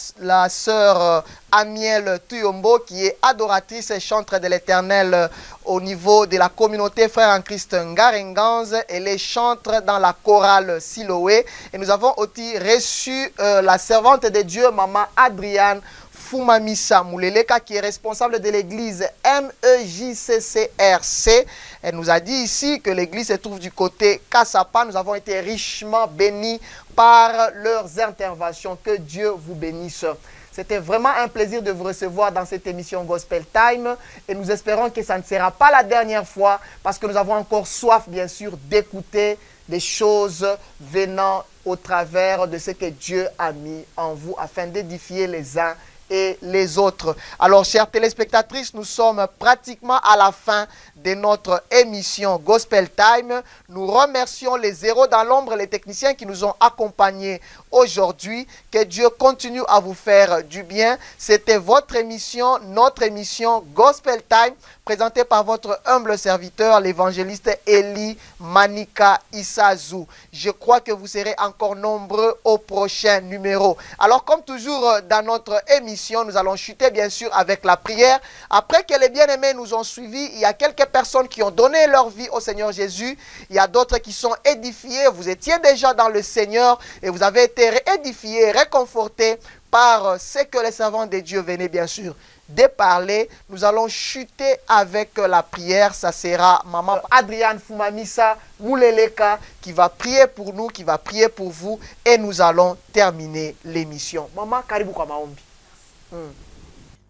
[SPEAKER 1] sœur Aniel Tuyombo, qui est adoratrice et chantre de l'Éternel au niveau de la communauté Frères en Christ Ngarenganze. Elle est chantre dans la chorale Siloé. Et nous avons aussi reçu la servante de Dieu, Maman Adriane Fumamisa Mouleleka, qui est responsable de l'église MEJCCRC. Elle nous a dit ici que l'église se trouve du côté Kassapa. Nous avons été richement bénis par leurs interventions. Que Dieu vous bénisse. C'était vraiment un plaisir de vous recevoir dans cette émission Gospel Time. Et nous espérons que ça ne sera pas la dernière fois, parce que nous avons encore soif, bien sûr, d'écouter des choses venant au travers de ce que Dieu a mis en vous, afin d'édifier les uns et les autres. Alors, chères téléspectatrices, nous sommes pratiquement à la fin de notre émission Gospel Time. Nous remercions les héros dans l'ombre, les techniciens qui nous ont accompagnés aujourd'hui. Que Dieu continue à vous faire du bien. C'était votre émission, notre émission Gospel Time, présentée par votre humble serviteur, l'évangéliste Eli Manika Isazou. Je crois que vous serez encore nombreux au prochain numéro. Alors, comme toujours dans notre émission, nous allons chuter bien sûr avec la prière. Après que les bien-aimés nous ont suivis, il y a quelques personnes qui ont donné leur vie au Seigneur Jésus. Il y a d'autres qui sont édifiés. Vous étiez déjà dans le Seigneur et vous avez été édifiés, réconfortés par ce que les servants de Dieu venaient bien sûr de parler, nous allons chuter avec la prière. Ça sera Maman Adriane Fumamisa Mouleleka qui va prier pour nous, qui va prier pour vous, et nous allons terminer l'émission. Maman, karibu kwa maombi.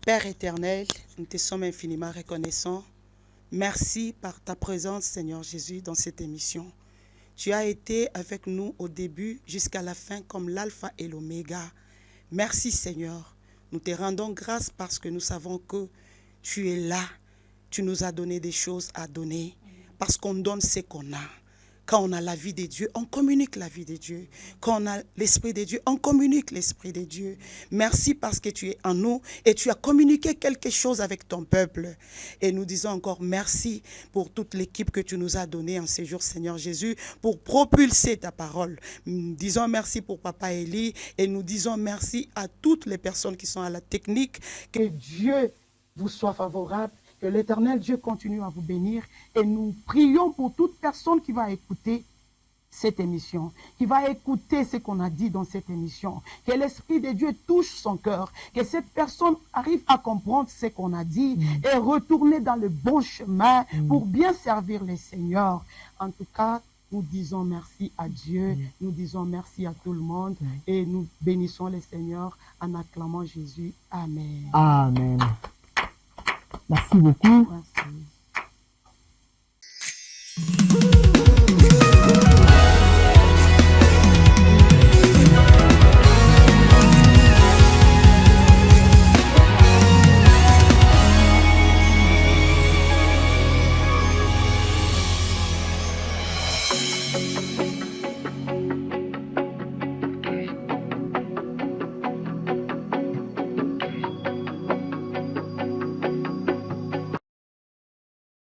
[SPEAKER 2] Père éternel, nous te sommes infiniment reconnaissants. Merci par ta présence, Seigneur Jésus, dans cette émission. Tu as été avec nous au début jusqu'à la fin comme l'alpha et l'oméga. Merci, Seigneur. Nous te rendons grâce parce que nous savons que tu es là. Tu nous as donné des choses à donner parce qu'on donne ce qu'on a. Quand on a la vie de Dieu, on communique la vie de Dieu. Quand on a l'Esprit de Dieu, on communique l'Esprit de Dieu. Merci parce que tu es en nous et tu as communiqué quelque chose avec ton peuple. Et nous disons encore merci pour toute l'équipe que tu nous as donnée en ces jours, Seigneur Jésus, pour propulser ta parole. Nous disons merci pour Papa Élie et nous disons merci à toutes les personnes qui sont à la technique. Que Dieu vous soit favorable. Que l'Éternel Dieu continue à vous bénir et nous prions pour toute personne qui va écouter cette émission, qui va écouter ce qu'on a dit dans cette émission. Que l'Esprit de Dieu touche son cœur, que cette personne arrive à comprendre ce qu'on a dit et retourner dans le bon chemin pour bien servir le Seigneur. En tout cas, nous disons merci à Dieu, nous disons merci à tout le monde et nous bénissons le Seigneur en acclamant Jésus. Amen.
[SPEAKER 4] Amen. Merci beaucoup.
[SPEAKER 5] Merci.